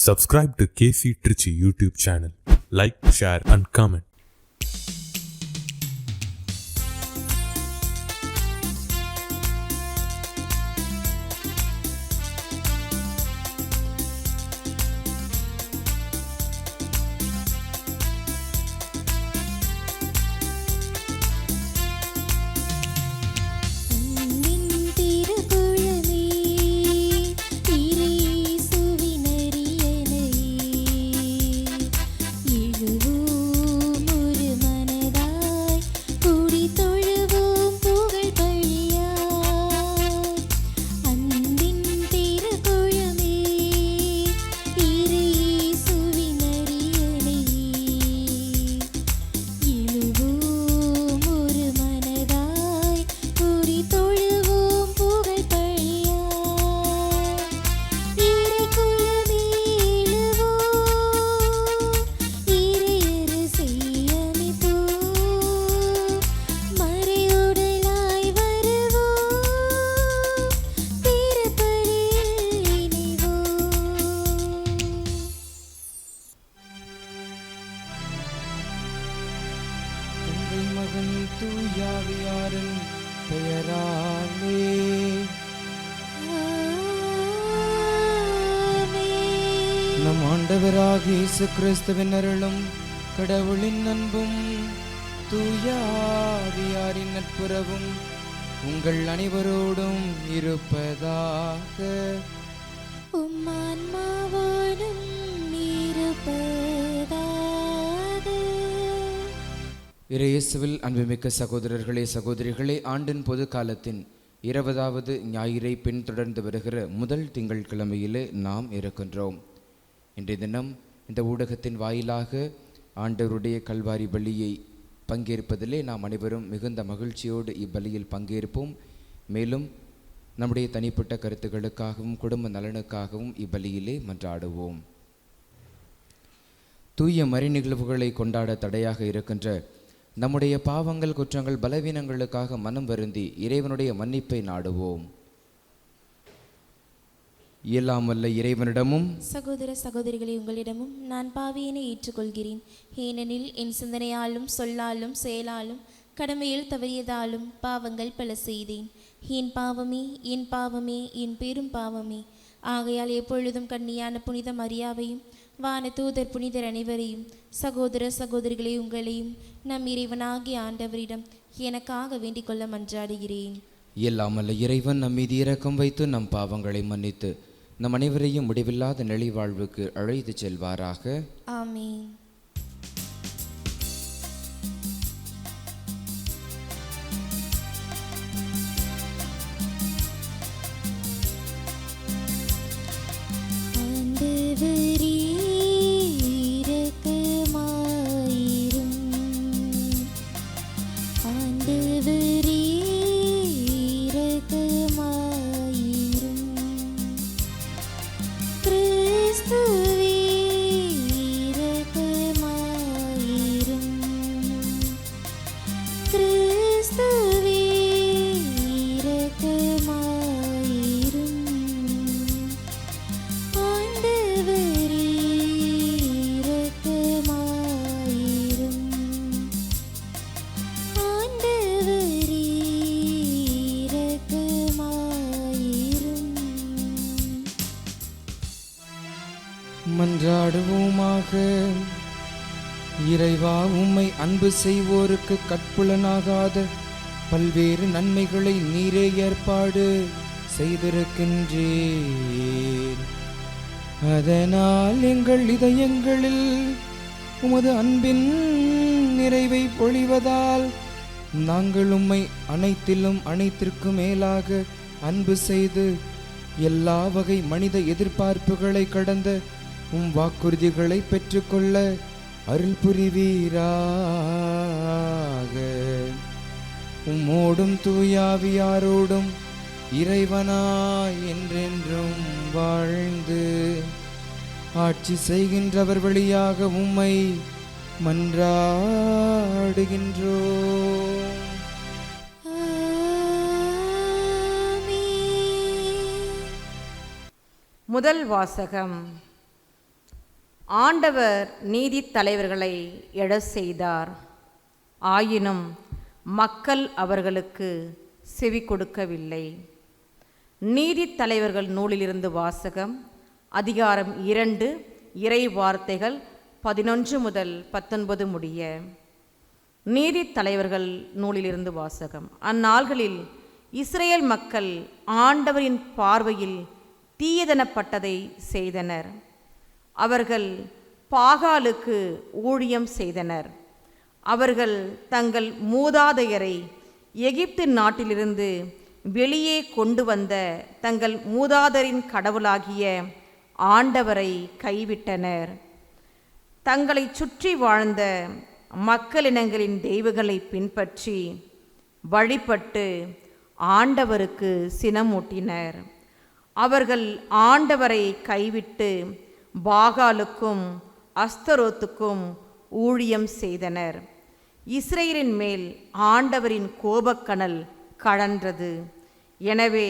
Subscribe to KC Trichy YouTube channel. Like, share and comment. மகன் தூயாவியாரின் பெயராலே நம் ஆண்டவராகிய இயேசு கிறிஸ்துவின் அருளும் கடவுளின் அன்பும் தூயாவியாரின் நட்புறவும் உங்கள் அனைவரோடும் இருப்பதாக. உம்மான்மாவோடும் இருப்பதாக. இயேசுவில் அன்புமிக்க சகோதரர்களே சகோதரிகளே, ஆண்டின் பொது காலத்தின் 20வது ஞாயிறை பின்தொடர்ந்து வருகிற முதல் திங்கட்கிழமையிலே நாம் இருக்கின்றோம். இன்றைய தினம் இந்த ஊடகத்தின் வாயிலாக ஆண்டவருடைய கல்வாரி பலியை பங்கேற்பதிலே நாம் அனைவரும் மிகுந்த மகிழ்ச்சியோடு இப்பலியில் பங்கேற்போம். மேலும் நம்முடைய தனிப்பட்ட கருத்துக்களுக்காகவும் குடும்ப நலனுக்காகவும் இப்பலியிலே மன்றாடுவோம். தூய மறை நிகழ்வுகளை கொண்டாட தடையாக இருக்கின்ற நம்முடைய பாவங்கள், குற்றங்கள், பலவீனங்களுக்காக மனம் வருந்தி இறைவனுடைய மன்னிப்பை நாடுவோம். இயலாமல்ல இறைவனிடமும் சகோதர சகோதரிகளை உங்களிடமும் நான் பாவியினை ஏற்றுக்கொள்கிறேன். ஏனெனில் என் சிந்தனையாலும் சொல்லாலும் செயலாலும் கடமையில் தவறியதாலும் பாவங்கள் பல செய்தேன். என் பாவமே என் பாவமே என் பெரும் பாவமே. ஆகையால் எப்பொழுதும் கன்னியான புனித மரியாவையும் வான தூதர் புனிதர் அனைவரையும் சகோதர சகோதரிகளை உங்களையும் நம் இறைவனாகிய ஆண்டவரிடம் எனக்காக வேண்டிக் கொள்ள மன்றாடுகிறேன். இயலாமல்ல இறைவன் நம் மீது இரக்கம் வைத்து நம் பாவங்களை மன்னித்து நம் அனைவரையும் முடிவில்லாத நிலை வாழ்வுக்கு அழைத்து செல்வாராக. ஆமீன். மன்றாடுவோமாக. இறைவா, உம்மை அன்பு செய்வோருக்கு கட்புலனாகாத பல்வேறு நன்மைகளை நீரே ஏற்பாடு செய்திருக்கின்றீர். அதனால் எங்கள் இதயங்களில் உமது அன்பின் நிறைவை பொழிவதால் நாங்கள் உம்மை அனைத்திலும் அனைத்திற்கும் மேலாக அன்பு செய்து எல்லா வகை மனித எதிர்பார்ப்புகளை கடந்த உம் வாக்குறுதிகளை பெற்றுக்கொள்ள அருள் புரிவீராக. உம்மோடும் தூயாவியாரோடும் இறைவனாய் என்றென்றும் வாழ்ந்து ஆட்சி செய்கின்றவர் வழியாக உம்மை மன்றாடுகின்றோம். முதல் வாசகம். ஆண்டவர் நீதித் தலைவர்களை எழச் செய்தார். ஆயினும் மக்கள் அவர்களுக்கு செவி கொடுக்கவில்லை. நீதித் தலைவர்கள் நூலிலிருந்து வாசகம். அதிகாரம் 2, இறை வார்த்தைகள் 11 முதல் 19 முடிய. நீதித் தலைவர்கள் நூலிலிருந்து வாசகம். அந்நாள்களில் இஸ்ரேல் மக்கள் ஆண்டவரின் பார்வையில் தீயதனப்பட்டதை செய்தனர். அவர்கள் பாகாலுக்கு ஊழியம் செய்தனர். அவர்கள் தங்கள் மூதாதையரை எகிப்து நாட்டிலிருந்து வெளியே கொண்டு வந்த தங்கள் மூதாதையரின் கடவுளாகிய ஆண்டவரை கைவிட்டனர். தங்களை சுற்றி வாழ்ந்த மக்களினங்களின் தெய்வங்களை பின்பற்றி வழிபட்டு ஆண்டவருக்கு சினமூட்டினர். அவர்கள் ஆண்டவரை கைவிட்டு பாகாலுக்கும் அஸ்தரோத்துக்கும் ஊழியம் செய்தனர். இஸ்ரேலின் மேல் ஆண்டவரின் கோபக்கனல் கழன்றது. எனவே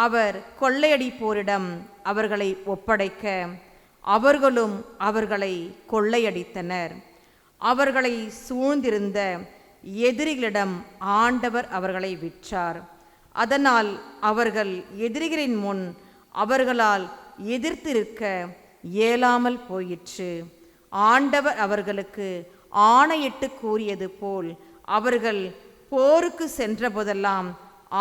அவர் கொள்ளையடிப்போரிடம் அவர்களை ஒப்படைக்க அவர்களும் அவர்களை கொள்ளையடித்தனர். அவர்களை சூழ்ந்திருந்த எதிரிகளிடம் ஆண்டவர் அவர்களை விற்றார். அதனால் அவர்கள் எதிரிகளின் முன் அவர்களால் எதிர்த்திருக்க இயலாமல் போயிற்று. ஆண்டவர் அவர்களுக்கு ஆணையிட்டு கூறியது போல் அவர்கள் போருக்கு சென்றபோதெல்லாம்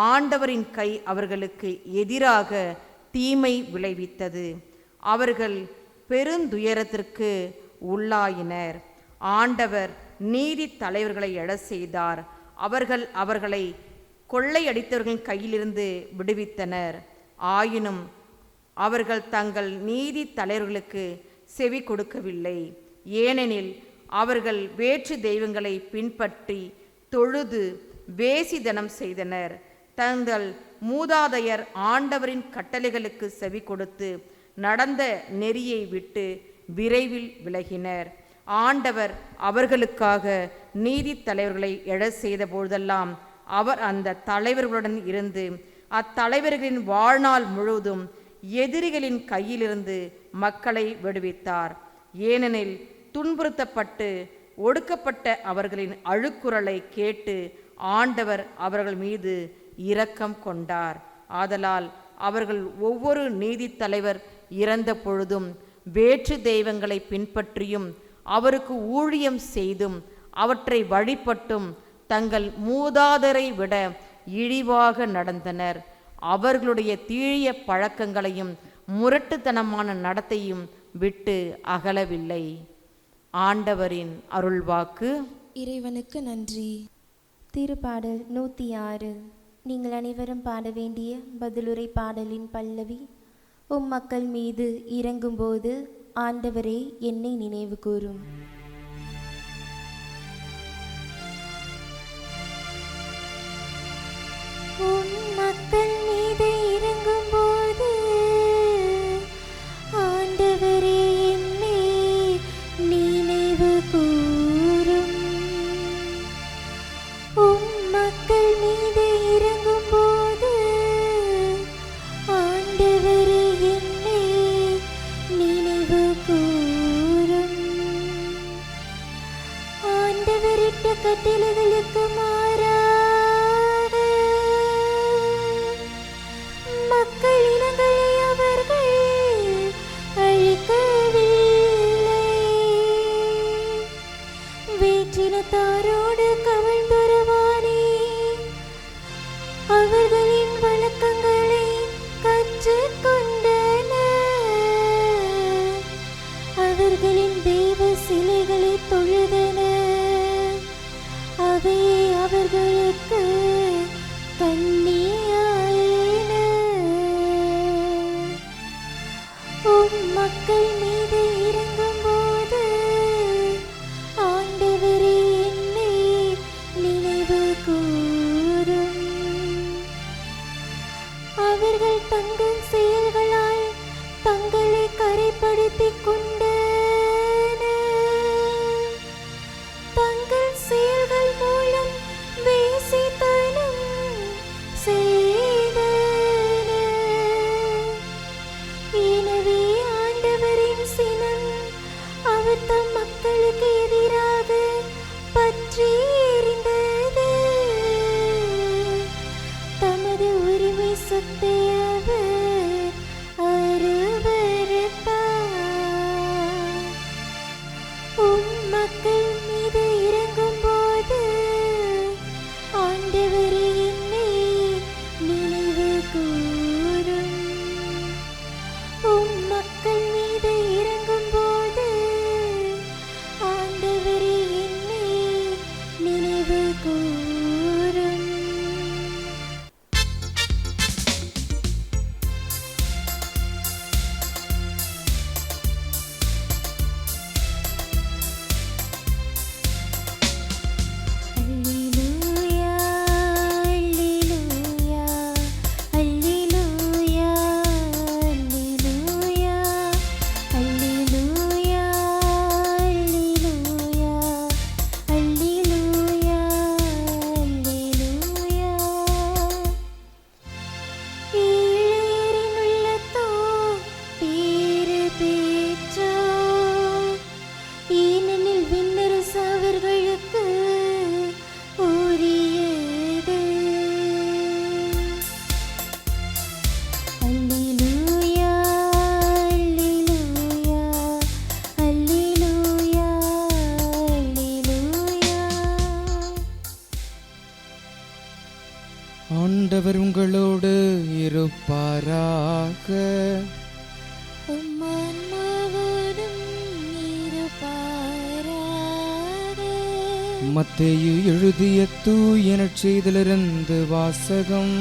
ஆண்டவரின் கை அவர்களுக்கு எதிராக தீமை விளைவித்தது. அவர்கள் பெருந்துயரத்திற்கு உள்ளாயினர். ஆண்டவர் நீதி தலைவர்களை எழச் செய்தார். அவர்கள் அவர்களை கொள்ளையடித்தவர்களின் கையிலிருந்து விடுவித்தனர். ஆயினும் அவர்கள் தங்கள் நீதி தலைவர்களுக்கு செவி கொடுக்கவில்லை. ஏனெனில் அவர்கள் வேற்று தெய்வங்களை பின்பற்றி தொழுது வேசித்தனம் செய்தனர். தங்கள் மூதாதையர் ஆண்டவரின் கட்டளைகளுக்கு செவி கொடுத்து நடந்த நெறியை விட்டு விரைவில் விலகினர். ஆண்டவர் அவர்களுக்காக நீதி தலைவர்களை எழச் செய்த பொழுதெல்லாம் அவர் அந்த தலைவர்களுடன் இருந்து அத்தலைவர்களின் வாழ்நாள் முழுவதும் எதிரிகளின் கையிலிருந்து மக்களை விடுவித்தார். ஏனெனில் துன்புறுத்தப்பட்டு ஒடுக்கப்பட்ட அவர்களின் அழுக்குரலை கேட்டு ஆண்டவர் அவர்கள் மீது இரக்கம் கொண்டார். ஆதலால் அவர்கள் ஒவ்வொரு நீதி தலைவர் இறந்த பொழுதும் வேற்று தெய்வங்களை பின்பற்றியும் அவருக்கு ஊழியம் செய்தும் அவற்றை வழிபட்டும் தங்கள் மூதாதையரை விட இழிவாக நடந்தனர். அவர்களுடைய தீய பழக்கங்களையும் முரட்டுத்தனமான நடத்தையும் விட்டு அகலவில்லை. ஆண்டவரின் அருள்வாக்கு. இறைவனுக்கு நன்றி. திருப்பாடல் 106. நீங்கள் அனைவரும் பாட வேண்டிய பதிலுரை பாடலின் பல்லவி. உம் மக்கள் மீது இறங்கும்போது ஆண்டவரே என்னை நினைவு கூரும். உம் மக்கள் மீது இறங்கும்போது ஆண்டவரே என்னை நினைவு கூரும். உம் மக்கள் மீது இறங்கும்போது ஆண்டவரே என்னை நினைவு கூரும். ஆண்டவரிட்ட கட்டளைகளுக்கு மாறாக மக்கள் இனங்களை அவர்கள் அழிக்கவில்லை. வேற்றினத்தாரோடு கவிழ்ந்துருவானே அவர்களின் வழக்கங்களை கற்றுக்கொண்டனர். அவர்களின் தெய்வ சிலைகளை தொழுதனர். அவை அவர்களுக்கு கண்ணியாயின. உம் மக்கள் மீது இறங்கும்போது ஆண்டவரே என்னை நினைவு கூரும். அவர்கள் தங்கள் செயல்களால் தங்களை கரைப்படுத்திக் கொண்டனர். தங்கள் செயல்கள் மூலம் வேசித்தனம் செய்தனர். எனவே ஆண்டவரின் சினம் நேசத்தை அவர் அருவருப்பார். உம் மக்கள் மீது இறங்கும் போது ஆண்டவரே என்னை நினைவு கூரும். உம் மக்கள் மீது இறங்கும் போது ஆண்டவரே என்னை நினைவு கூரும். அல்லேலூயா, அல்லேலூயா, அல்லேலூயா, அல்லேலூயா, அல்லேலூயா, அல்லேலூயா, அல்லேலூயா, அல்லேலூயா. ஏழையரின் உள்ளத்தோர் பேறு பெற்றோர், ஏனெனில் விண்ணரசு அவர்களுக்கு உரியது. அல்லேலூயா, அல்லேலூயா, அல்லேலூயா, அல்லேலூயா. ஆண்டவர் உங்களோடு இருப்பாராக. உம் ஆன்மாவோடும் இருப்பாராக. மத்தேயு எழுதிய தூய நற்செய்தியிலிருந்து வாசகம்.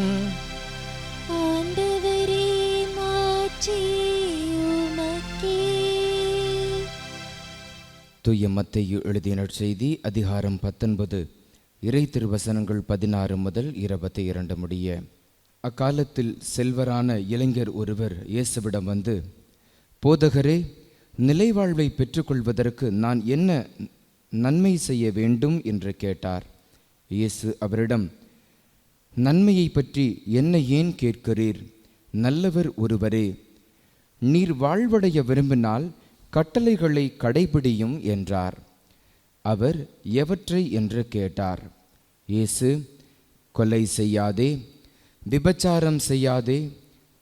ஆண்டவரே, மாற்றி உமக்கே. தூய மத்தேயு எழுதிய நற்செய்தி அதிகாரம் 19 இறை திருவசனங்கள் 16 முதல் 22 முடிய. அக்காலத்தில் செல்வரான இளைஞர் ஒருவர் இயேசுவிடம் வந்து, போதகரே, நிலைவாழ்வை பெற்றுக்கொள்வதற்கு நான் என்ன நன்மை செய்ய வேண்டும் என்று கேட்டார். இயேசு அவரிடம், நன்மையை பற்றி என்னை ஏன் கேட்கிறீர்? நல்லவர் ஒருவரே. நீர் வாழ்வடைய விரும்பினால் கட்டளைகளை கடைபிடியும் என்றார். அவர் எவற்றை என்று கேட்டார். இயேசு, கொலை செய்யாதே, விபச்சாரம் செய்யாதே,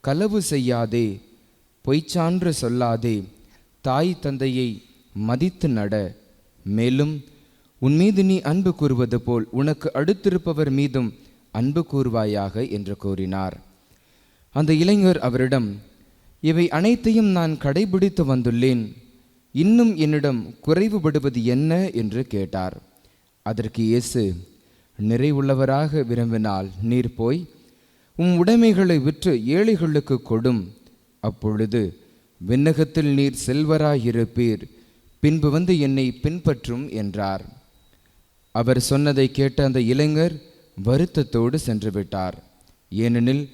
களவு செய்யாதே, பொய்ச்சான்று சொல்லாதே, தாய் தந்தையை மதித்து நட, மேலும் உன்மீது நீ அன்பு கூறுவது போல் உனக்கு அடுத்திருப்பவர் மீதும் அன்பு கூறுவாயாக என்று கூறினார். அந்த இளைஞர் அவரிடம், இவை அனைத்தையும் நான் கடைபிடித்து வந்துள்ளேன், இன்னும் என்னிடம் குறைவுபடுவது என்ன என்று கேட்டார். அதற்கு இயேசு, நிறைவுள்ளவராக விரும்பினால் நீர் போய் உம் உடைமைகளை விற்று ஏழைகளுக்கு கொடும், அப்பொழுது விண்ணகத்தில் நீர் செல்வராயிருப்பீர், பின்பு வந்து என்னை பின்பற்றும் என்றார். அவர் சொன்னதை கேட்ட அந்த இளைஞர் வருத்தத்தோடு சென்று விட்டார், ஏனெனில்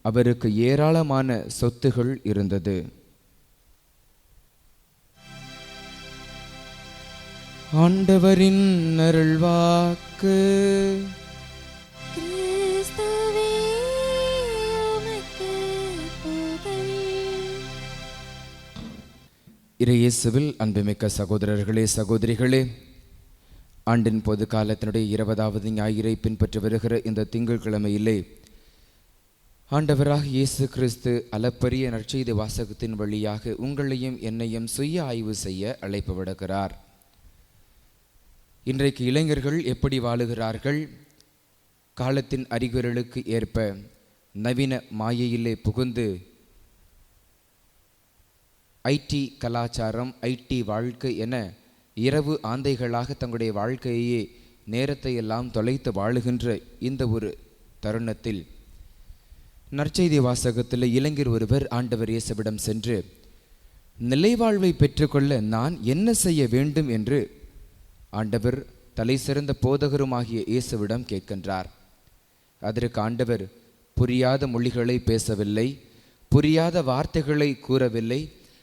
அவருக்கு ஏராளமான சொத்துகள் இருந்தது. ஆண்டவரின் அருள்வாக்கு. கிறிஸ்துவே, உமக்கு புகழ். இறையேசுவில் அன்புமிக்க சகோதரர்களே, சகோதரிகளே, ஆண்டின் பொது காலத்தினுடைய 20வது ஞாயிறை பின்பற்றி வருகிற இந்த திங்கட்கிழமையிலே ஆண்டவராக இயேசு கிறிஸ்து அளப்பரிய நற்செய்தி வாசகத்தின் வழியாக உங்களையும் என்னையும் சுய ஆய்வு செய்ய அழைப்பு விடுகிறார். இன்றைக்கு இளைஞர்கள் எப்படி வாழுகிறார்கள்? காலத்தின் அறிகுறிகளுக்கு ஏற்ப நவீன மாயையிலே புகுந்து ஐடி கலாச்சாரம், ஐடி வாழ்க்கை என இரவு ஆந்தைகளாக தங்களுடைய வாழ்க்கையே நேரத்தை எல்லாம் தொலைத்து வாழுகின்ற இந்த ஒரு தருணத்தில் நற்செய்தி வாசகத்தில் இளைஞர் ஒருவர் ஆண்டவர் இயேசுவிடம் சென்று, நிலைவாழ்வை பெற்றுக்கொள்ள நான் என்ன செய்ய வேண்டும் என்று ஆண்டவர் தலை சிறந்த போதகருமாகிய இயேசுவிடம் கேட்கின்றார். அதற்கு ஆண்டவர் புரியாத மொழிகளை பேசவில்லை, புரியாத வார்த்தைகளை கூறவில்லை,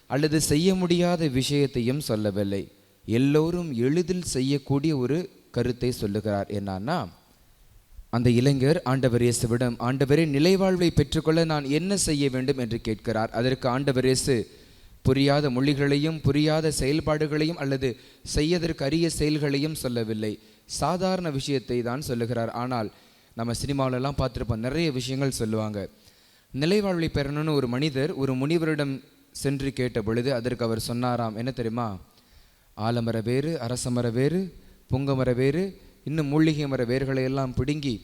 அல்லது செய்ய முடியாத விஷயத்தையும் சொல்லவில்லை. எல்லோரும் எளிதில் செய்யக்கூடிய ஒரு கருத்தை சொல்லுகிறார். என்னன்னா, அந்த இளைஞர் ஆண்டவர் இயேசுவிடம், ஆண்டவரே, நிலைவாழ்வை பெற்றுக்கொள்ள நான் என்ன செய்ய வேண்டும் என்று கேட்கிறார். அதற்கு ஆண்டவர் இயேசு புரியாத மொழிகளையும் புரியாத செயல்பாடுகளையும் அல்லது செய்யதற்கு அரிய செயல்களையும் சொல்லவில்லை, சாதாரண விஷயத்தை தான் சொல்லுகிறார். ஆனால் நம்ம சினிமாவிலலாம் பார்த்துருப்போம், நிறைய விஷயங்கள் சொல்லுவாங்க. நிலைவாழ்வை பெறணும்னு ஒரு மனிதர் ஒரு முனிவரிடம் சென்று கேட்ட பொழுது அதற்கு அவர் சொன்னாராம், என்ன தெரியுமா? ஆலமர வேறு, அரசமர வேறு, புங்கமர வேறு, இன்னும் மூலிகை மர வேர்களை எல்லாம் பிடுங்கி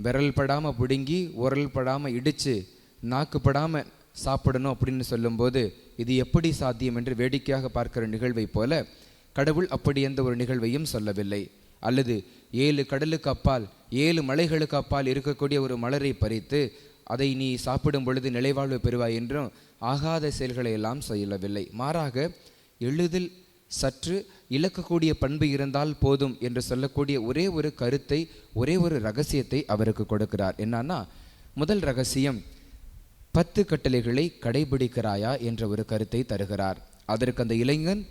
விரல் படாமல் பிடுங்கி உரல் படாமல் இடித்து நாக்கு படாமல் சாப்பிடணும் அப்படின்னு சொல்லும்போது இது எப்படி சாத்தியம் என்று வேடிக்கையாக பார்க்கிற நிகழ்வை போல கடவுள் அப்படி எந்த ஒரு நிகழ்வையும் சொல்லவில்லை. அல்லது 7 கடலுக்கு அப்பால் 7 மலைகளுக்கு அப்பால் இருக்கக்கூடிய ஒரு மலரை பறித்து அதை நீ சாப்பிடும் பொழுது நிலைவாழ்வு பெறுவாய் என்றும் ஆகாத செயல்களை எல்லாம் சொல்லவில்லை. மாறாக எளிதில் சற்று இழக்கக்கூடிய பண்பு இருந்தால் போதும் என்று சொல்லக்கூடிய ஒரே ஒரு கருத்தை, ஒரே ஒரு ரகசியத்தை அவருக்கு கொடுக்கிறார். என்னன்னா, முதல் ரகசியம் 10 கட்டளைகளை கடைபிடிக்கிறாயா என்ற ஒரு கருத்தை தருகிறார். அதற்கு அந்த இளைஞன்,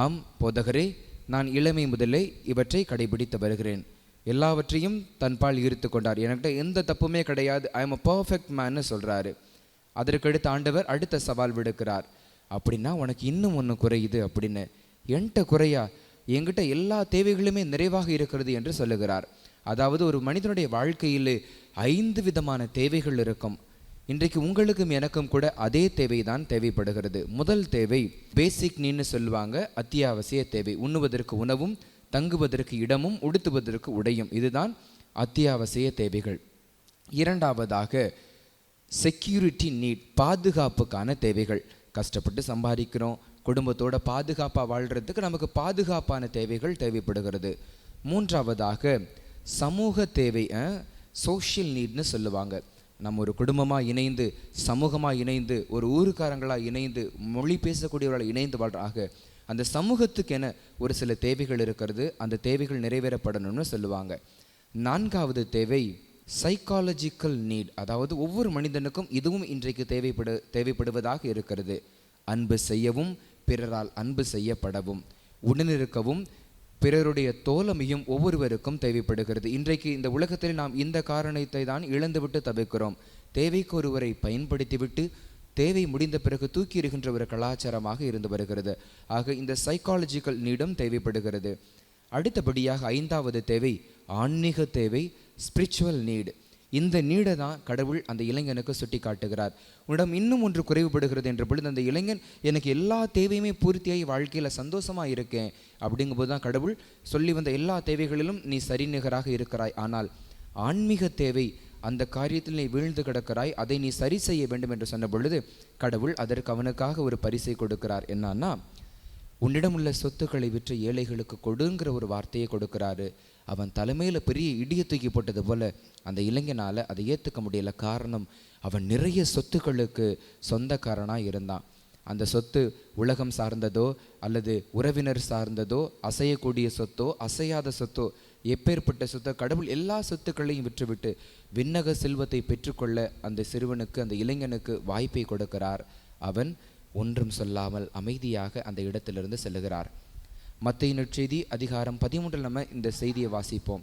ஆம் போதகரே, நான் இளமை முதலே இவற்றை கடைபிடித்து வருகிறேன், எல்லாவற்றையும் தன்பால் ஈர்த்து கொண்டார், என்கிட்ட எந்த தப்புமே கிடையாது, ஐ எம் அ பர்ஃபெக்ட் மேன்னு சொல்கிறாரு. அதற்கடுத்து ஆண்டவர் அடுத்த சவால் விடுக்கிறார். அப்படின்னா உனக்கு இன்னும் ஒன்று குறையுது அப்படின்னு. என்கிட்ட குறையா? என்கிட்ட எல்லா தேவைகளுமே நிறைவாக இருக்கிறது என்று சொல்லுகிறார். அதாவது ஒரு மனிதனுடைய வாழ்க்கையில் 5 விதமான தேவைகள் இருக்கும். இன்றைக்கு உங்களுக்கும் எனக்கும் கூட அதே தேவைதான் தேவைப்படுகிறது. முதல் தேவை பேசிக் நீன்னு சொல்லுவாங்க, அத்தியாவசிய தேவை. உண்ணுவதற்கு உணவும், தங்குவதற்கு இடமும், உடுத்துவதற்கு உடையும், இதுதான் அத்தியாவசிய தேவைகள். இரண்டாவதாக செக்யூரிட்டி நீட், பாதுகாப்புக்கான தேவைகள். கஷ்டப்பட்டு சம்பாதிக்கிறோம், குடும்பத்தோட பாதுகாப்பாக வாழ்கிறதுக்கு நமக்கு பாதுகாப்பான தேவைகள் தேவைப்படுகிறது. மூன்றாவதாக சமூக தேவை, சோஷியல் நீட்னு சொல்லுவாங்க. நம்ம ஒரு குடும்பமாக இணைந்து, சமூகமாக இணைந்து, ஒரு ஊருக்காரங்களாக இணைந்து, மொழி பேசக்கூடியவர்களாக இணைந்து வாழ்றாக அந்த சமூகத்துக்கு என ஒரு சில தேவைகள் இருக்கிறது. அந்த தேவைகள் நிறைவேறப்படணும்னு சொல்லுவாங்க. நான்காவது தேவை சைக்காலஜிக்கல் நீட், அதாவது ஒவ்வொரு மனிதனுக்கும் இதுவும் இன்றைக்கு தேவைப்படுவதாக இருக்கிறது. அன்பு செய்யவும், பிறரால் அன்பு செய்யப்படவும், உடனிருக்கவும், பிறருடைய தோழமையும் ஒவ்வொருவருக்கும் தேவைப்படுகிறது. இன்றைக்கு இந்த உலகத்தில் நாம் இந்த காரணத்தை தான் இழந்துவிட்டு தவிர்க்கிறோம். தேவைக்கு ஒருவரை பயன்படுத்திவிட்டு தேவை முடிந்த பிறகு தூக்கி இருக்கின்ற ஒரு கலாச்சாரமாக இருந்து வருகிறது. ஆக இந்த சைக்காலஜிக்கல் நீடும் தேவைப்படுகிறது. அடுத்தபடியாக 5வது தேவை ஆன்மீக தேவை, ஸ்பிரிச்சுவல் நீடு. இந்த நீடை தான் கடவுள் அந்த இளைஞனுக்கு சுட்டி காட்டுகிறார். உன்னிடம் இன்னும் ஒன்று குறைவுபடுகிறது என்ற பொழுது அந்த இளைஞன், எனக்கு எல்லா தேவையுமே பூர்த்தியாகி வாழ்க்கையில் சந்தோஷமாக இருக்கேன் அப்படிங்கும்போது தான் கடவுள் சொல்லி வந்த எல்லா தேவைகளிலும் நீ சரிநிகராக இருக்கிறாய், ஆனால் ஆன்மீக தேவை, அந்த காரியத்தில் நீ வீழ்ந்து கிடக்கிறாய், அதை நீ சரி செய்ய வேண்டும் என்று சொன்ன பொழுது கடவுள் அதற்கு அவனுக்காக ஒரு பரிசை கொடுக்கிறார். என்னன்னா, உன்னிடமுள்ள சொத்துக்களை விற்று ஏழைகளுக்கு கொடுங்கிற ஒரு வார்த்தையை கொடுக்கிறாரு. அவன் தலைமையில் பெரிய இடியை தூக்கி போட்டது போல அந்த இளைஞனால் அதை ஏற்றுக்க முடியல. காரணம், அவன் நிறைய சொத்துக்களுக்கு சொந்தக்காரனாக இருந்தான். அந்த சொத்து உலகம் சார்ந்ததோ அல்லது உறவினர் சார்ந்ததோ, அசையக்கூடிய சொத்தோ அசையாத சொத்தோ, எப்பேற்பட்ட சொத்தோ, கடவுள் எல்லா சொத்துக்களையும் விற்றுவிட்டு விண்ணக செல்வத்தை பெற்றுக்கொள்ள அந்த சிறுவனுக்கு, அந்த இளைஞனுக்கு வாய்ப்பை கொடுக்கிறார். அவன் ஒன்றும் சொல்லாமல் அமைதியாக அந்த இடத்திலிருந்து செல்லுகிறார். மத்தேயு நற்செய்தி அதிகாரம் 13 நம்ம இந்த செய்தியை வாசிப்போம்.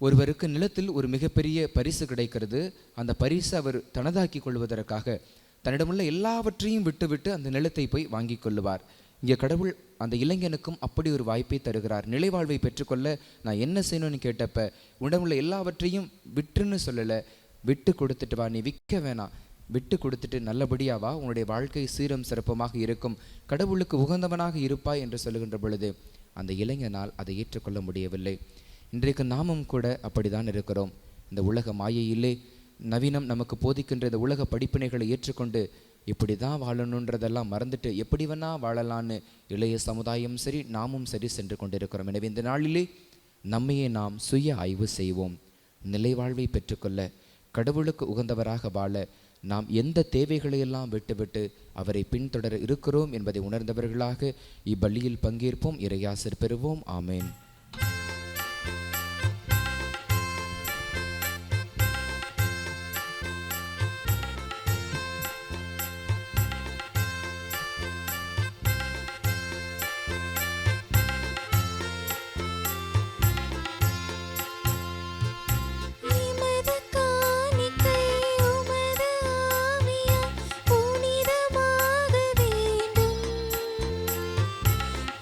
ஒருவருக்கு நிலத்தில் ஒரு மிகப்பெரிய பரிசு கிடைக்கிறது. அந்த பரிசு அவர் தனதாக்கி கொள்வதற்காக தன்னிடமுள்ள எல்லாவற்றையும் விட்டுவிட்டு அந்த நிலத்தை போய் வாங்கி கொள்ளுவார். இங்கே கடவுள் அந்த இளைஞனுக்கும் அப்படி ஒரு வாய்ப்பை தருகிறார். நிலைவாழ்வை பெற்றுக்கொள்ள நான் என்ன செய்யணும்னு கேட்டப்ப, உடம்புள்ள எல்லாவற்றையும் விட்டுன்னு சொல்லலை, விட்டு கொடுத்துட்டு வா, நீ விற்க வேணாம், விட்டு கொடுத்துட்டு நல்லபடியாவா, உன்னுடைய வாழ்க்கை சீரம் சிறப்பமாக இருக்கும், கடவுளுக்கு உகந்தவனாக இருப்பாய் என்று சொல்லுகின்ற பொழுது அந்த இளைஞனால் அதை ஏற்றுக்கொள்ள முடியவில்லை. இன்றைக்கு நாமும் கூட அப்படிதான் இருக்கிறோம். இந்த உலக மாயையிலே நவீனம் நமக்கு போதிக்கின்ற இந்த உலக படிப்பினைகளை ஏற்றுக்கொண்டு இப்படி தான் வாழணுன்றதெல்லாம் மறந்துட்டு எப்படி வேணா வாழலான்னு இளைய சமுதாயம் சரி, நாமும் சரி சென்று கொண்டிருக்கிறோம். எனவே இந்த நாளிலே நம்மையே நாம் சுய ஆய்வு செய்வோம். நிலைவாழ்வை பெற்றுக்கொள்ள, கடவுளுக்கு உகந்தவராக வாழ நாம் எந்த தேவைகளையெல்லாம் விட்டுவிட்டு அவரை பின்தொடர இருக்கிறோம் என்பதை உணர்ந்தவர்களாக இப்பள்ளியில் பங்கேற்போம். இறையாசிர் பெறுவோம். ஆமேன்.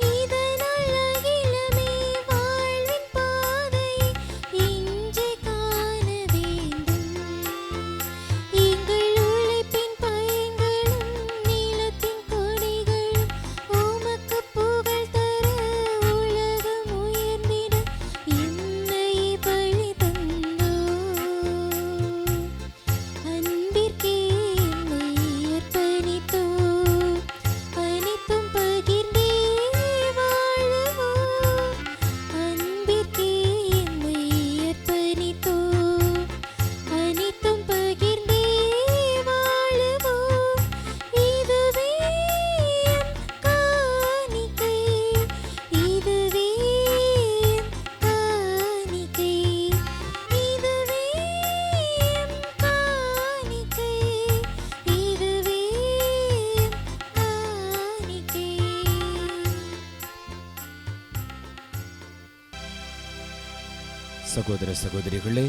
இதனால் அகிலமே சகோதர சகோதரிகளே,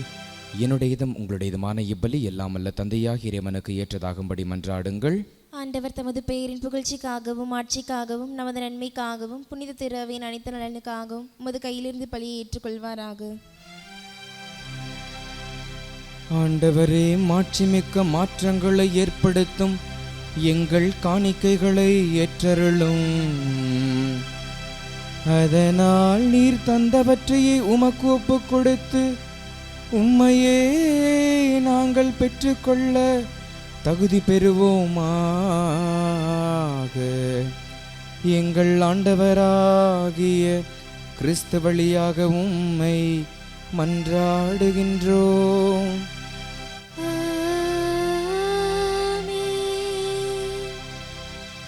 என்னுடையதும் உங்களுடையதுமான இப்பலி எல்லாம் அல்ல தந்தையாக இறைவனுக்கு ஏற்றதாகும்படி மன்றாடுங்கள். ஆண்டவர் தமது பெயரின் புகழ்ச்சிக்காகவும் ஆட்சிக்காகவும் நமது நன்மைக்காகவும் புனித திருவையின் அனைத்து நலனுக்காகவும் உமது கையிலிருந்து பலியை ஏற்றுக்கொள்வாராக. ஆண்டவரே, மாட்சிமிக்க மாற்றங்களை ஏற்படுத்தும் எங்கள் காணிக்கைகளை ஏற்றருளும். அதனால் நீர் தந்தவற்றையே உமக்கு ஒப்புக் கொடுத்து உம்மையே நாங்கள் பெற்றுக்கொள்ள தகுதி பெறுவோமாக. எங்கள் ஆண்டவராகிய கிறிஸ்து வழியாக உம்மை மன்றாடுகின்றோம்.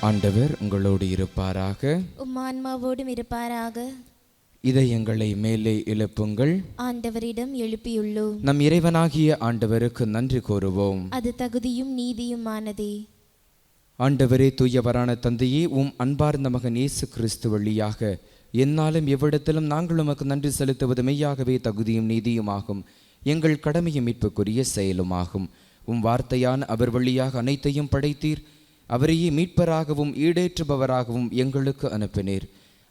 ஆண்டவர் உங்களோடு இருப்பாராக, உம் ஆன்மாவோடும் இருப்பாராக. இதயங்களை மேலே எழுப்புங்கள். ஆண்டவரிடம் எழுப்பியுள்ளோம். நம் இறைவனாகிய ஆண்டவருக்கு நன்றி கூறுவோம். அது தகுதியும் நீதியுமானதே. ஆண்டவரே, தூயவரான தந்தையே, உம் அன்பார்ந்த மகன் இயேசு கிறிஸ்து வழியாக எந்நாளும் எவ்விடத்திலும் நாங்கள் உமக்கு நன்றி செலுத்துவது மெய்யாகவே தகுதியும் நீதியுமாகும், எங்கள் கடமையும் மீட்புக்குரிய செயலுமாகும். உம் வார்த்தையான அவர் வழியாக அனைத்தையும் படைத்தீர். அவரையே மீட்பராகவும் ஈடேற்றுபவராகவும் எங்களுக்கு அனுப்பினீர்.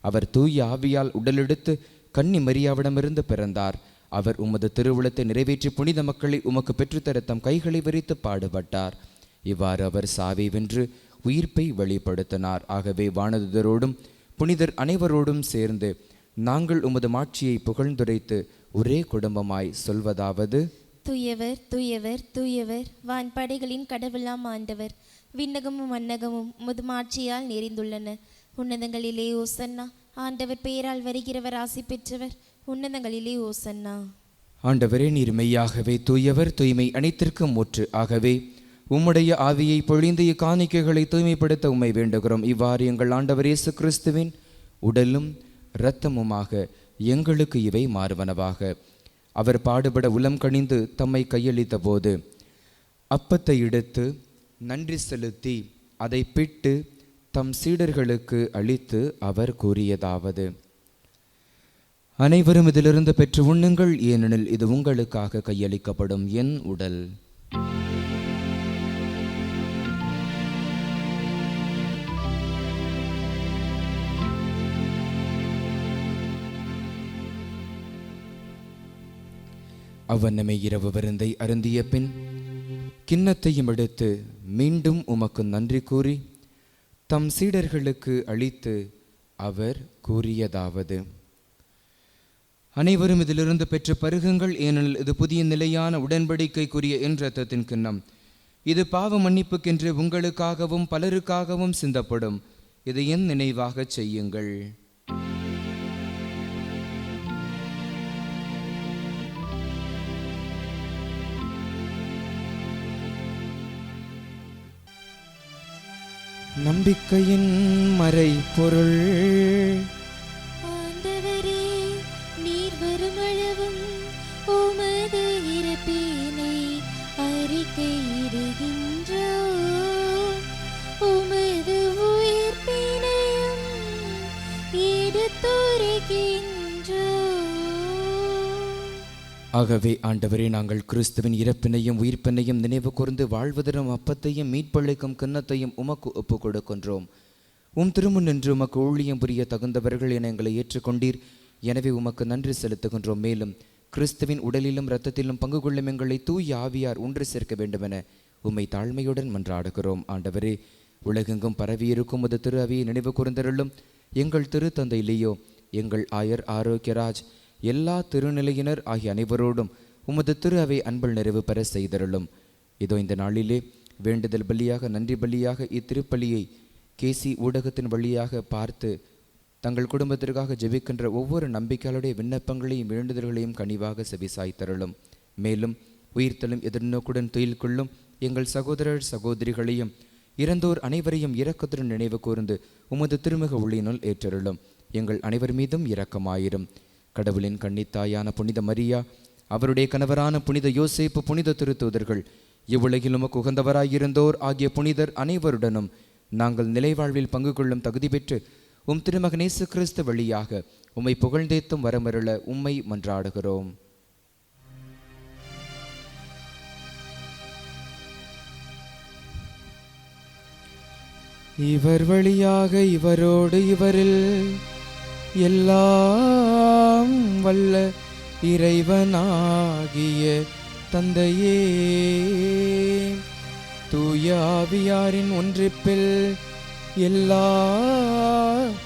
அவர் தூய ஆவியால் உடலெடுத்து கன்னி மரியாவிடமிருந்து பிறந்தார். அவர் உமது திருவுளத்தை நிறைவேற்றி புனித மக்களை உமக்கு பெற்றுத்தர தம் கைகளை விரித்து பாடுபட்டார். இவ்வாறு அவர் சாவை வென்று உயிர்ப்பை வெளிப்படுத்தினார். ஆகவே வானதுதரோடும் புனிதர் அனைவரோடும் சேர்ந்து நாங்கள் உமது மாட்சியை புகழ்ந்துரைத்து ஒரே குடும்பமாய் சொல்வதாவது: தூயவர் தூயவர் தூயவர், வான்படைகளின் கடவுளாம் ஆண்டவர். விண்ணகமும் மன்னகமும் உமது மாட்சியால் நிறைந்துள்ளன. உன்னதங்களிலே ஓசன்னா. ஆண்டவர் பெயரால் வருகிறவர் ஆசி பெற்றவர். உன்னதங்களிலே ஓசன்னா. ஆண்டவரே, நீர் மெய்யாகவே தூயவர், தூய்மை அனைத்திற்கும் ஊற்று. ஆகவே உம்முடைய ஆவியை பொழிந்து இக்காணிக்கைகளை தூய்மைப்படுத்த உம்மை வேண்டுகிறோம். இவ்வாறு எங்கள் ஆண்டவர் இயேசு கிறிஸ்துவின் உடலும் இரத்தமுமாக எங்களுக்கு இவை மாறுவனவாக. அவர் பாடுபட உளம் கனிந்து தம்மை கையளித்த போது அப்பத்தை எடுத்து நன்றி செலுத்தி அதை பிட்டு தம் சீடர்களுக்கு அளித்து அவர் கூறியதாவது: அனைவரும் இதிலிருந்து பெற்று உண்ணுங்கள், ஏனெனில் இது உங்களுக்காக கையளிக்கப்படும் என் உடல். அவ்வண்ணமே இரவு விருந்தை அருந்திய பின் கிண்ணத்தையும் எடுத்து மீண்டும் உமக்கு நன்றி கூறி தம் சீடர்களுக்கு அளித்து அவர் கூறியதாவது: அனைவரும் இதிலிருந்து பெற்று பருகுங்கள், ஏனெனில் இது புதிய நிலையான உடன்படிக்கைக்குரிய என் இரத்தத்தின் கிண்ணம். இது பாவ மன்னிப்புக்கென்று உங்களுக்காகவும் பலருக்காகவும் சிந்தப்படும். இதை என் நினைவாக செய்யுங்கள். நம்பிக்கையின் மறை பொருள். ஆண்டவரே, நீர் வருமளவும் உமது இறப்பினை அறிக்கையிடுகின்றோம், உமது உயிர்ப்பினையும் எடுத்துரைக்கின்றோம். ஆகவே ஆண்டவரே, நாங்கள் கிறிஸ்துவின் இறப்பினையும் உயிர்ப்பினையும் நினைவு கூர்ந்து வாழ்வதரும் அப்பத்தையும் மீட்பளிக்கும் கிண்ணத்தையும் உமக்கு ஒப்புக் கொடுக்கின்றோம். உம் திருமுன் நின்று உமக்கு ஊழியம் புரிய தகுந்தவர்கள் என எங்களை ஏற்றுக்கொண்டீர். எனவே உமக்கு நன்றி செலுத்துகின்றோம். மேலும் கிறிஸ்துவின் உடலிலும் இரத்தத்திலும் பங்கு கொள்ளும் எங்களை தூய ஆவியார் ஒன்று சேர்க்க வேண்டுமென உம்மை தாழ்மையுடன் மன்றாடுகிறோம். ஆண்டவரே, உலகெங்கும் பரவியிருக்கும் உமது திரு அவையை நினைவு கூர்ந்தருளும். எங்கள் திருத்தந்தை லியோ, எங்கள் ஆயர் ஆரோக்கியராஜ், எல்லா திருநிலையினர் ஆகிய அனைவரோடும் உமது திரு அவை அன்பல் நிறைவு பெற செய்தருளும். இதோ இந்த நாளிலே வேண்டுதல் பலியாக நன்றி பலியாக இத்திருப்பலியை கேசி ஊடகத்தின் வழியாக பார்த்து தங்கள் குடும்பத்திற்காக ஜெபிக்கின்ற ஒவ்வொரு நம்பிக்கையாளுடைய விண்ணப்பங்களையும் வேண்டுதல்களையும் கனிவாக செவிசாய்த்தருளும். மேலும் உயிர்த்தலும் எதிர்நோக்குடன் துயில் கொள்ளும் எங்கள் சகோதரர் சகோதரிகளையும் இறந்தோர் அனைவரையும் இரக்கத்துடன் நினைவு கூர்ந்து உமது திருமுக ஒளியினுள் ஏற்றருளும். எங்கள் அனைவர் மீதும் இரக்கமாயிரும். கடவுளின் கன்னித்தாயான புனித மரியா, அவருடைய கணவரான புனித யோசேப்பு, புனித திருத்தூதர்கள், இவ்வுலகில் உமக்கு உகந்தவராயிருந்தோர் ஆகிய புனிதர் அனைவருடனும் நாங்கள் நிலைவாழ்வில் பங்கு கொள்ளும் தகுதி பெற்று உம் திருமகன் இயேசு கிறிஸ்து வழியாக உம்மை புகழ்ந்தேத்தும் வரமருள உம்மை மன்றாடுகிறோம். இவர் வழியாக இவரோடு இவரில் எல்லாம் வல்ல இறைவனாகிய தந்தையே, தூய ஆவியாரின் ஒன்றிப்பில் எல்லா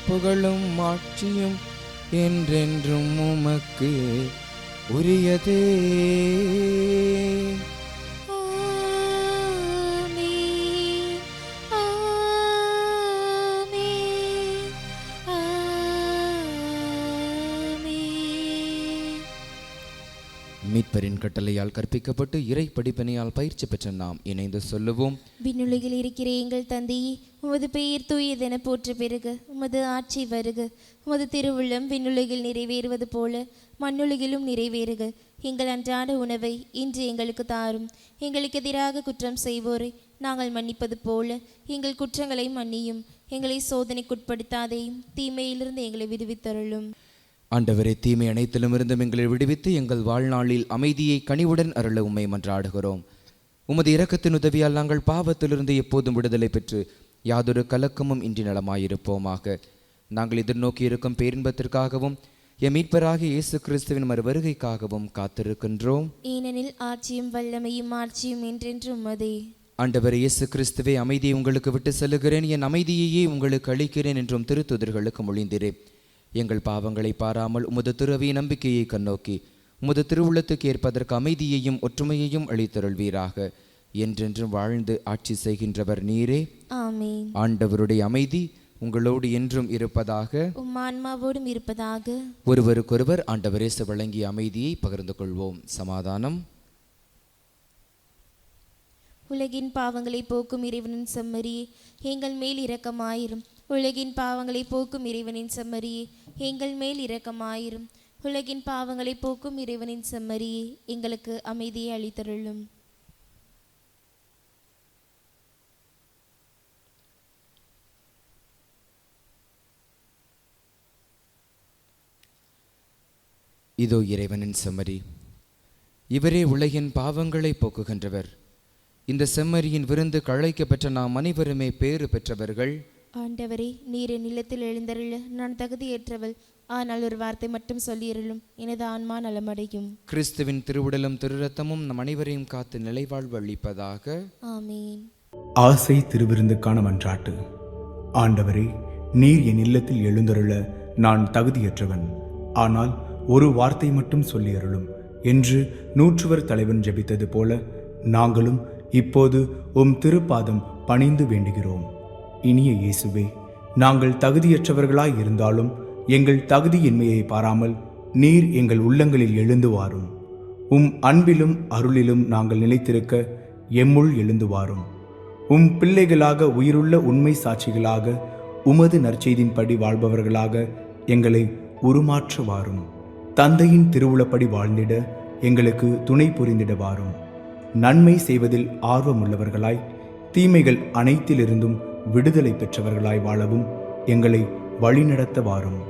புகழும் ஆட்சியும் என்றென்றும் உமக்கு உரியதே. ஆமென், ஆமென், ஆமென். மீட்பரின் கட்டளையால் கற்பிக்கப்பட்டு இறை படிப்பினையால் பயிற்சி பெற்ற நாம் இணைந்து சொல்லுவோம். விண்ணுலகில் இருக்கிற எங்கள் தந்தையே, உமது பெயர் தூயதென போற்ற பெருக. உமது ஆட்சி வருக. உமது திருவுள்ளம் விண்ணுலகில் நிறைவேறுவது போல மண்ணுலகிலும் நிறைவேறுக. எங்கள் அன்றாட உணவை இன்று எங்களுக்கு தாரும். எங்களுக்கு எதிராக குற்றம் செய்வோரை நாங்கள் மன்னிப்பது போல எங்கள் குற்றங்களை மன்னியும். எங்களை சோதனைக்குட்படுத்தாதேயும், தீமையிலிருந்து எங்களை விடுவித்தருளும். ஆண்டவரே, தீமை அனைத்திலும் இருந்தும் எங்களை விடுவித்து எங்கள் வாழ்நாளில் அமைதியை கனிவுடன் அருள உம்மை மன்றாடுகிறோம். உமது இரக்கத்தின் உதவியால் நாங்கள் பாவத்திலிருந்து எப்போதும் விடுதலை பெற்று யாதொரு கலக்கமும் இன்றி நலமாயிருப்போமாக. நாங்கள் எதிர்நோக்கி இருக்கும் பேரின்பத்திற்காகவும் எம் மீட்பராகிய இயேசு கிறிஸ்துவின் மறு வருகைக்காகவும் காத்திருக்கின்றோம். ஏனெனில் ஆட்சியும் வல்லமையும் ஆட்சியும் என்றென்றும் உமதே. ஆண்டவர் இயேசு கிறிஸ்துவே, அமைதியை உங்களுக்கு விட்டு செல்லுகிறேன், என் அமைதியையே உங்களுக்கு அளிக்கிறேன் என்றும் திருத்துதர்களுக்கு மொழிந்தீரே. எங்கள் பாவங்களை பாராமல் உமது திருவை நம்பிக்கையை கண்ணோக்கி உமது திருவுள்ளத்துக்கு ஏற்பதற்கு அமைதியையும் ஒற்றுமையையும் அளித்தருள்வீராக. என்றென்றும் வாழ்ந்து ஆட்சி செய்கின்றவர் நீரே. ஆமென். ஆண்டவருடைய அமைதி உங்களோடு என்றும் இருப்பதாக, உம் ஆன்மாவோடும் இருப்பதாக. ஒருவருக்கொருவர் ஆண்டவர் இயேசு வழங்கிய அமைதியை பகிர்ந்து கொள்வோம். சமாதானம். உலகின் பாவங்களை போக்கும் இறைவனின் செம்மறியே, எங்கள் மேல் இரக்கமாயிரும். உலகின் பாவங்களை போக்கும் இறைவனின் செம்மறியே, எங்கள் மேல் இரக்கமாயிரும். உலகின் பாவங்களை போக்கும் இறைவனின் செம்மறியே, எங்களுக்கு அமைதியை அளித்தருளும். இதோ இறைவனின் செம்மறி, இவரே உலகின் பாவங்களை போக்குகின்றவர். இந்த செம்மறியின் விருந்து கழைக்க பெற்ற நாம் அனைவருமே பேறு பெற்றவர்கள். ஆண்டவரே, நீர் என் இல்லத்தில் எழுந்தருள நான் தகுதியேற்றவள். ஆனால் ஒரு வார்த்தை மட்டும் சொல்லியருளும், எனது ஆன்மா நலமடையும். கிறிஸ்துவின் திருவுடலும் திருரத்தமும் நம் அனைவரையும் காத்து நிலைவாழ்வு அளிப்பதாக. ஆமீன். ஆசை திருவிருந்துக்கான மன்றாட்டு. ஆண்டவரே, நீர் என் இல்லத்தில் எழுந்தருள நான் தகுதியற்றவன். ஆனால் ஒரு வார்த்தை மட்டும் சொல்லியருளும் என்று நூற்றுவர் தலைவன் ஜெபித்தது போல நாங்களும் இப்போது உம் திருப்பாதம் பணிந்து வேண்டுகிறோம். இனிய இயேசுவே, நாங்கள் தகுதியற்றவர்களாய் இருந்தாலும் எங்கள் தகுதியின்மையை பாராமல் நீர் எங்கள் உள்ளங்களில் எழுந்து வாரும். உம் அன்பிலும் அருளிலும் நாங்கள் நிலைத்திருக்க எம்முள் எழுந்து வாரும். உம் பிள்ளைகளாக உயிருள்ள உண்மை சாட்சிகளாக உமது நற்செய்தின்படி வாழ்பவர்களாக எங்களை உருமாற்ற வாரும். தந்தையின் திருவுளப்படி வாழ்ந்திட எங்களுக்கு துணை புரிந்திட வாரும். நன்மை செய்வதில் ஆர்வமுள்ளவர்களாய் தீமைகள் அனைத்திலிருந்தும் விடுதலை பெற்றவர்களாய் வாழவும் எங்களை வழிநடத்த வாரும்.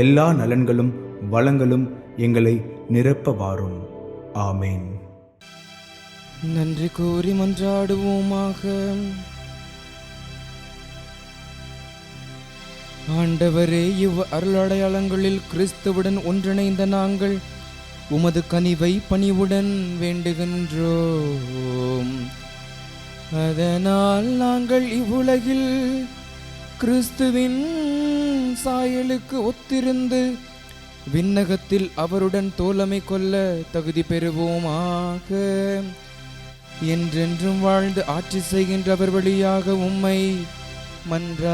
எல்லா நலன்களும் வளங்களும் எங்களை நிரப்ப வாரும். ஆமேன். நன்றி கூறி மன்றாடுவோமாக. ஆண்டவரே, இவ் அருளடையாளங்களில் கிறிஸ்துவுடன் ஒன்றிணைந்த நாங்கள் உமது கனிவை பணிவுடன் வேண்டுகின்றோம். அதனால் நாங்கள் இவ்வுலகில் கிறிஸ்துவின் சாயலுக்கு ஒத்திருந்து விண்ணகத்தில் அவருடன் தோழமை கொள்ள தகுதி பெறுவோமாக. என்றென்றும் வாழ்ந்து ஆட்சி செய்கின்றவர் வழியாக உம்மை மன்றாடுகின்றோம்.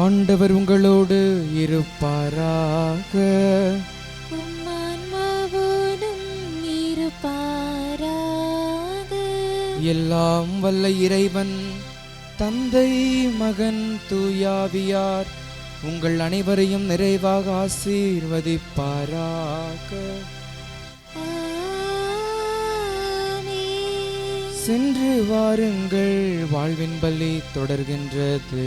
ஆண்டவர் உங்களோடு இருப்பாராக. எல்லாம் வல்ல இறைவன் தந்தை, மகன், தூயாவியார் உங்கள் அனைவரையும் நிறைவாக ஆசீர்வதிப்பாராக. சென்று வாருங்கள், வாழ்வின் பலி தொடர்கின்றது.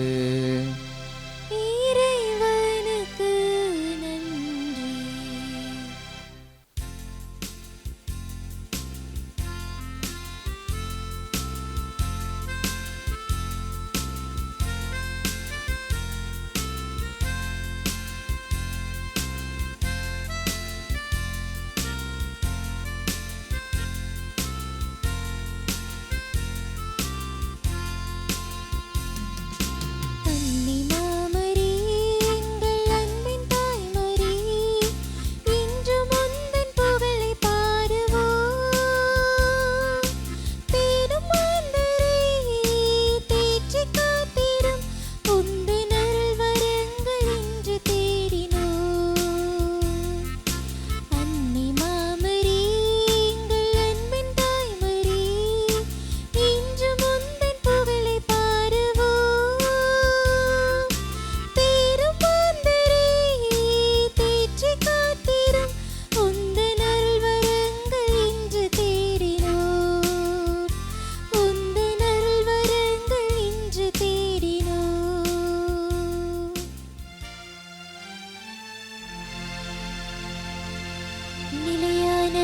நிலையான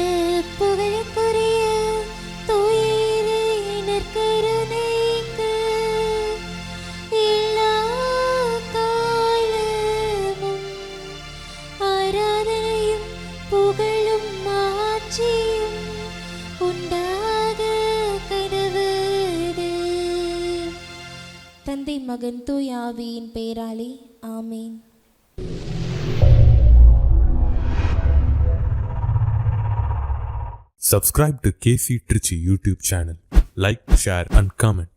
புகழுக்குரிய தூய நற்கருணைக்கு எல்லா காலமும் ஆராதனையும் புகழும் மாட்சியும் உண்டாக கடவுது. தந்தை மகன் தூய ஆவியின் பெயராலே ஆமேன். Subscribe to KC Trichy YouTube channel. Like, share and comment.